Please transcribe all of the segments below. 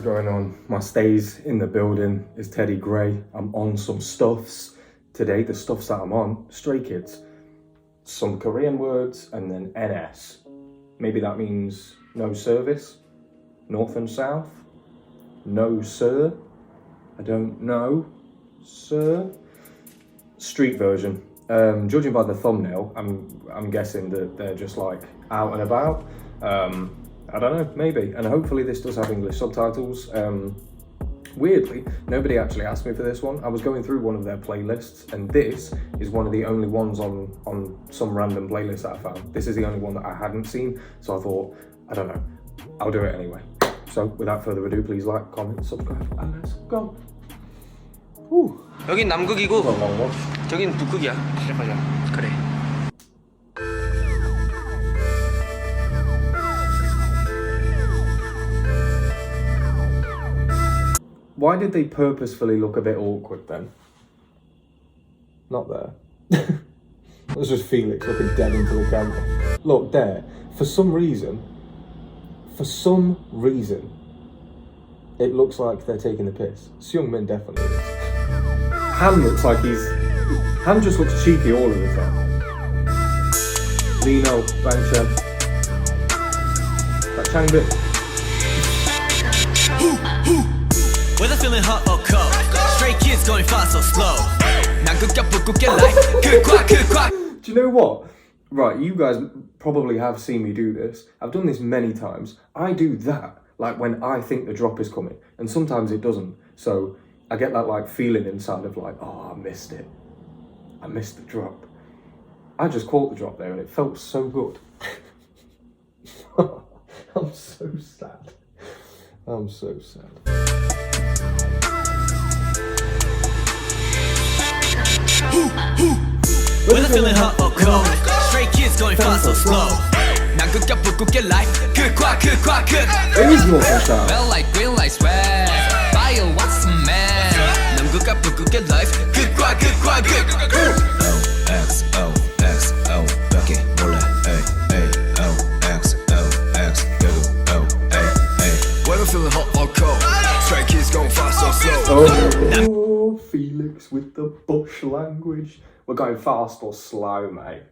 going on? My stays in the building is Teddy Grey. I'm on some stuffs today. The stuffs that I'm on, Stray Kids. Some Korean words and then NS. Maybe that means no service, north and south. No sir, I don't know, sir. Street version. Judging by the thumbnail, I'm guessing that they're just like out and about. I don't know, maybe. And hopefully this does have English subtitles. Weirdly, nobody actually asked me for this one. I was going through one of their playlists, and this is one of the only ones on some random playlist that I found. This is the only one that I hadn't seen, so I thought, I don't know, I'll do it anyway. So without further ado, please like, comment, subscribe, and let's go. 여긴 남극이고 저긴 북극이야. 맞아. 그래. Why did they purposefully look a bit awkward then? Not there. That's just Felix looking dead into the camera. Look there. For some reason, it looks like they're taking the piss. Changbin definitely is. Han looks like Han just looks cheeky all of the time. Lino, Bangchen. That Changbin. Whether feeling hot or cold, stray kids going fast or slow. Do you know what? Right, you guys probably have seen me do this. I've done this many times. I do that, like when I think the drop is coming, and sometimes it doesn't. So I get that like feeling inside of like, oh, I missed it. I missed the drop. I just caught the drop there and it felt so good. I'm so sad. I'm so sad. Whether feeling hot or cold, stray kids going fast or slow. 남극과 북극의 life, 극과 극. It is more than that. Well like green like sweat, fire what's a man. 남극과 북극의 life, 극과 극. O 밖에 몰라. Whether feeling hot or cold, stray kids going fast or slow. Oh, Felix with the bush language. We're going fast or slow, mate.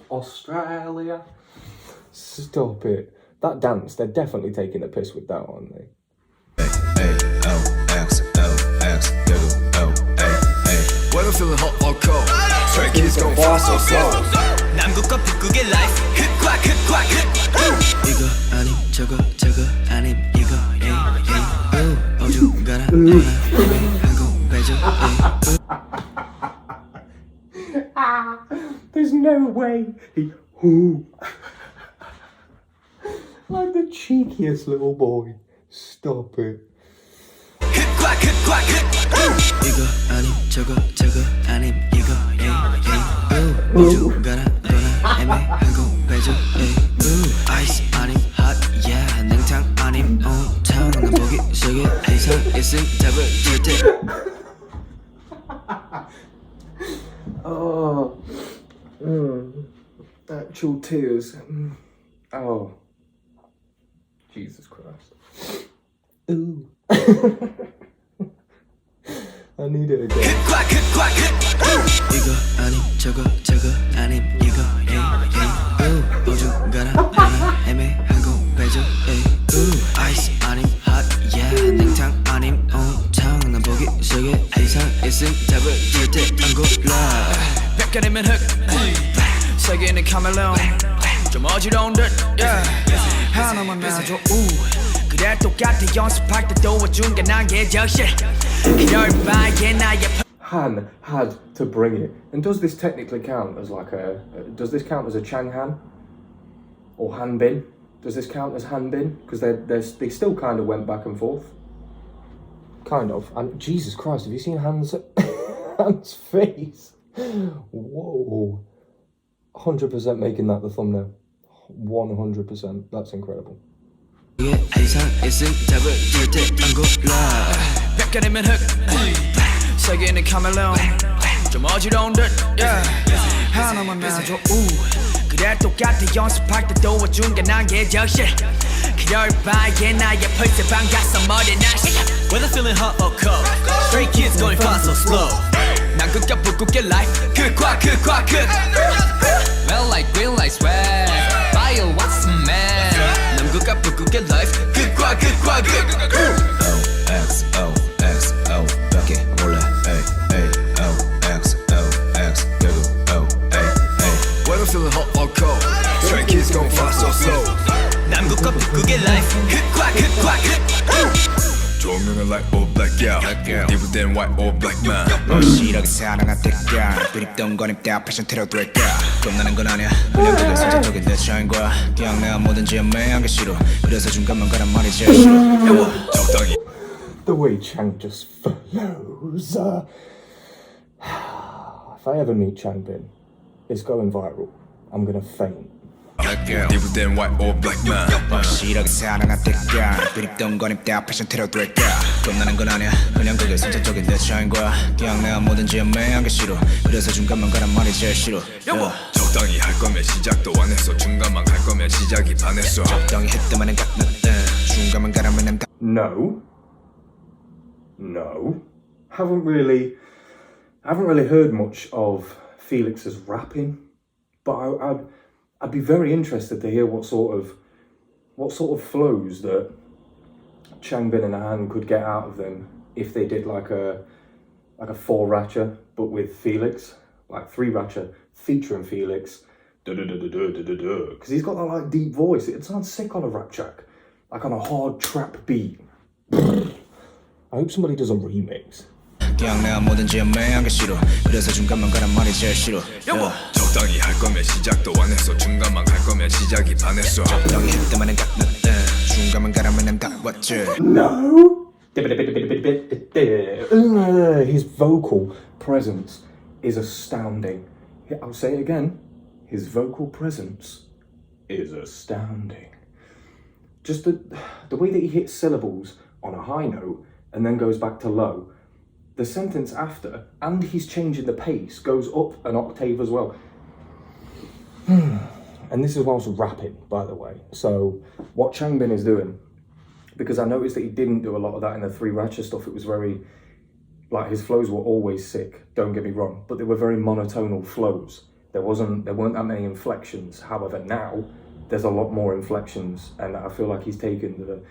Australia. Stop it. That dance, they're definitely taking a piss with that, aren't they? Whether feeling hot or cold, stray kids going fast or slow. 남극과 북극의 life, 극과 극. 이거 아님 저거 아님 이거 어중간한 한국 배죠. There's no way he like the cheekiest little boy. Stop it. 이거 아님 저거 아님 이거 어중간한 한국 배죠. 아이스 아님 hot yeah 냉탕 아님 온탕 난 보기 속에 이상 있음 답을 절대. Oh, actual tears. Oh, Jesus Christ. Ooh. I need it again. 이거 아님 저거 아님 이거 어중간한 애매한 공배죠. 아이스 아님 hot yeah 냉탕 아님 온탕 난 보기 속에 이상 있음 답을 절대 안 골라. 벗겨내면 흙 세계는 카멜레온 좀 어지러운 듯 하나만 나줘 그래 똑같아 연습할 때 도와준 게 난게 적실 이럴 바에 나의 Han had to bring it. And does this technically count as like does this count as a Changhan? Or Hanbin? Does this count as Hanbin? Because they still kind of went back and forth. Kind of. And Jesus Christ, have you seen Han's face? Whoa. 100% making that the thumbnail. 100%. That's incredible. 이상 있음 답을 절대 안 골라. 벗겨내면 흙 세계는 카멜레온 좀 어지러운 듯 하나만 나줘 그래 똑같아 연습할 때 도와준 게 난게 적실 열발에 나의 벌써 반가서 머리 날씨 Whether feeling hot or cold, stray kids going fast or slow. 난 극과 북극의 life, 극과 Red light, green light, swag. Fire, what's the man? 남극과 북극의 life, 극과 XOXO 밖에 몰라 XOXO 결국 Whether feeling hot or cold, stray kids going fast or slow. 남극과 북극의 life, 극과 조명은 light or black girl 이불 white or black man 멋지하게 사랑한 때가 그립던 건 입다 패션 테러 될까 겁나는 건 아니야 그냥 그게 선택적인 내 차인과 그냥 내가 뭐든지 애매한 게 싫어 그래서 중간만 가란 말이 제일 싫어 적당히 The way Chang just flows. If I ever meet Changbin, it's going viral. I'm gonna faint. 이불 white or black man 확실하게 사랑한 때가 그립던 건 입다 패션 테러 될까 겁나는 건 아니야 그냥 그게 선택적인 내 차인과 그냥 내가 뭐든지 애매한 게 싫어 그래서 중간만 가란 말이 제일 싫어 적당히 할 거면 시작도 안 했어 중간만 갈 거면 시작이 반했어 적당히 했다마는 중간만 가라면 난 No. Haven't really heard much of Felix's rapping, but I'd be very interested to hear what sort of flows that Changbin and Han could get out of them if they did like a 4-ratcher, but with Felix, like 3-ratcher featuring Felix, because he's got that like deep voice. It sounds sick on a rap track, like on a hard trap beat. I hope somebody does a remix. 그냥 내가 뭐든지 애매한 게 싫어 그래서 중간만 가란 말이 제일 싫어 적당히 할 거면 시작도 안 했어 중간만 갈 거면 시작이 반했어 적당히 했다마는 중간만 가라면 난 다 왔지 No. His vocal presence is astounding. I'll say it again. His vocal presence is astounding. Just the way that he hits syllables on a high note and then goes back to low. The sentence after, and he's changing the pace, goes up an octave as well. And this is whilst rapping, by the way. So what Changbin is doing, because I noticed that he didn't do a lot of that in the 3-ratcher stuff. It was very, like, his flows were always sick, don't get me wrong, but they were very monotonal flows. There weren't that many inflections. However, now there's a lot more inflections, and I feel like he's taken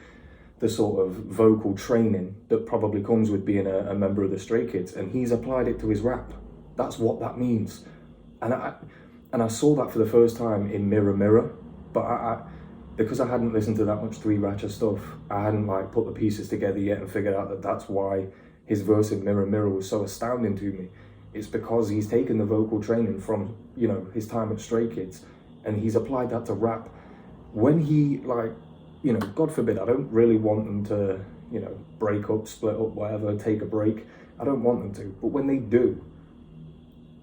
the sort of vocal training that probably comes with being a member of the Stray Kids, and he's applied it to his rap. That's what that means. And I saw that for the first time in Mirror Mirror, but because I hadn't listened to that much 3-ratcher stuff, I hadn't like put the pieces together yet and figured out that that's why his verse in Mirror Mirror was so astounding to me. It's because he's taken the vocal training from, you know, his time at Stray Kids, and he's applied that to rap. When he, like, you know, God forbid, I don't really want them to, you know, break up, split up, whatever, take a break. I don't want them to. But when they do,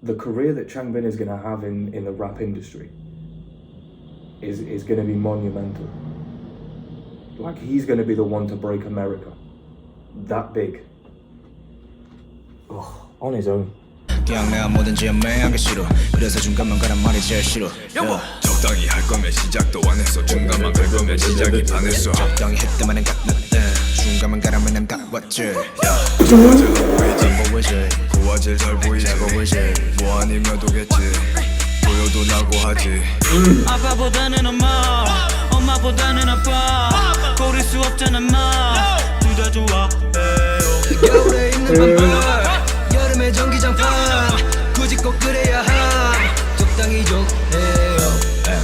the career that Changbin is going to have in the rap industry is going to be monumental. Like, he's going to be the one to break America. That big. Ugh, on his own. 그냥 내가 뭐든지 애매한 게 싫어 그래서 중간만 가란 말이 제일 싫어 적당히 할 거면 시작도 안 했어 중간만 갈 거면 시작이 반했어 적당히 했다마는 중간만 가라면 난 다 왔지 고와 제일 잘 보이지 뭐 아니면 도겠지 보여도 나고 하지 아빠보다는 엄마보다는 아빠 고를 수 없잖아 마 둘 다 좋아 겨울에 입는 반팔 여름에 전기장판 굳이 꼭 그래야 함 적당히 좀 해요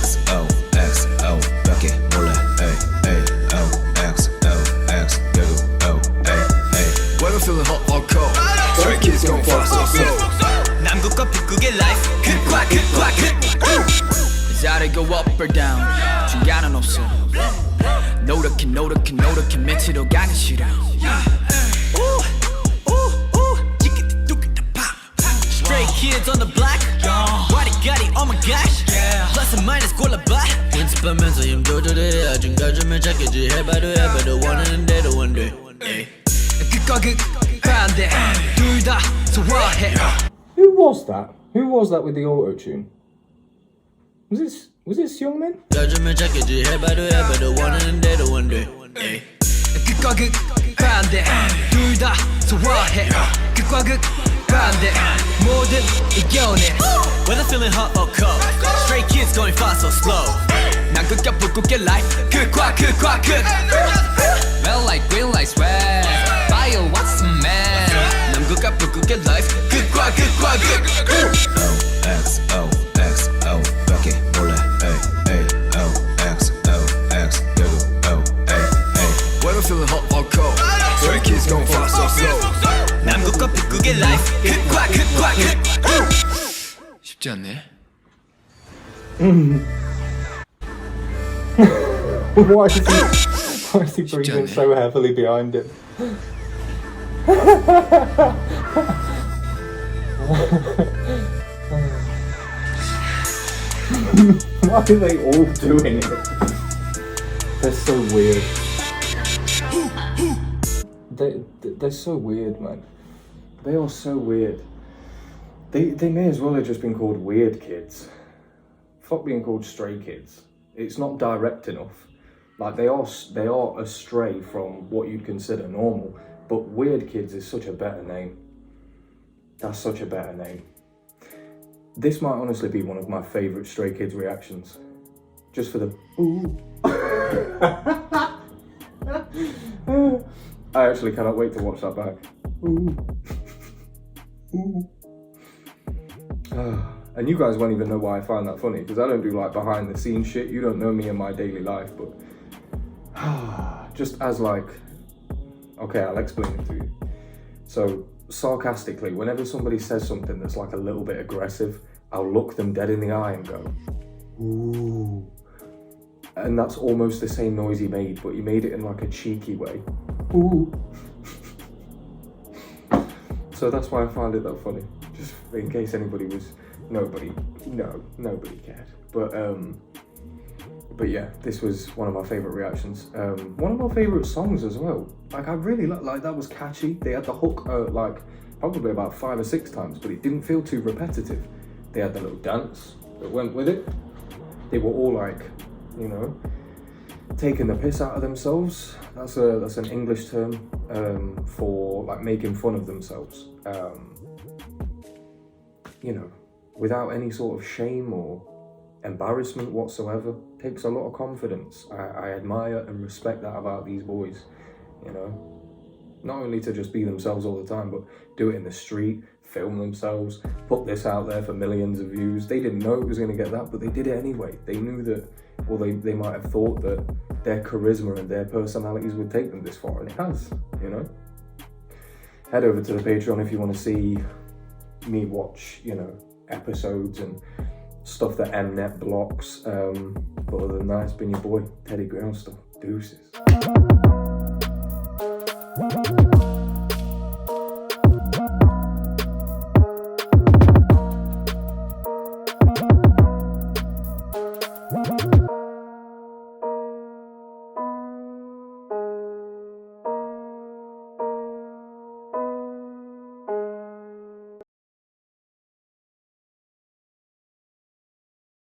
XOXO 밖에 몰라 XOXO 결국 Whether feeling hot or cold Stray kids going fast or slow 남극과 북극의 life 극과 Is go up or down 중간은 없어 노력해 밑으로 가기 싫어 Stray kids on the block 와리가리 oh my gosh Plus and minus 골라봐 연습하면서 힘 조절해 중간쯤을 찾겠지 해봐도 원하는 대로 원돼 극과 극반대 둘 다 소화해 Who was that? Who was that with the auto-tune? Was Was it Changbin? 요즘에 찾겠지 해봐도 원하는데도 one day. 극과 극 반대 둘 다 소화해 극과 극 반대 모든 이겨내 Whether feeling hot or cold Stray kids going fast or slow 난 극과 북극의 life 극과 극 Red light green light swag Fire what's the man 난 극과 북극의 life 극과 극 XOXO 밖에 몰라 OXOX Whether feeling hot or cold Stray kids going fast or slow 남극과 북극의 life 극과 극 쉽지 않네 Why is he breathing so heavily behind him? Why are they all doing it? They're so weird. They're so weird, man. They are so weird. They may as well have just been called weird kids. Fuck being called stray kids. It's not direct enough. Like they are astray from what you'd consider normal. But weird kids is such a better name. That's such a better name. This might honestly be one of my favourite Stray Kids reactions. Just for the ooh. I actually cannot wait to watch that back. Ooh. Ooh. And you guys won't even know why I find that funny, because I don't do like behind the scenes shit. You don't know me in my daily life, but just as like, okay, I'll explain it to you. So sarcastically, whenever somebody says something that's like a little bit aggressive, I'll look them dead in the eye and go, ooh. And that's almost the same noise he made, but he made it in like a cheeky way. Ooh. So that's why I found it that funny. Just in case anybody was, nobody cared. But yeah, this was one of my favorite reactions. One of my favorite songs as well. Like I really like that was catchy. They had the hook like probably about 5 or 6 times, but it didn't feel too repetitive. They had the little dance that went with it. They were all like, you know, taking the piss out of themselves. That's an English term for like making fun of themselves. You know, without any sort of shame or embarrassment whatsoever. Takes a lot of confidence. I admire and respect that about these boys, you know. Not only to just be themselves all the time, but do it in the street, film themselves, put this out there for millions of views. They didn't know it was going to get that, but they did it anyway. They knew that, well, they might have thought that their charisma and their personalities would take them this far, and it has, you know. Head over to the Patreon if you want to see me watch, you know, episodes and stuff that Mnet blocks. But other than that, it's been your boy, TeddyGreyOnStuff. Deuces.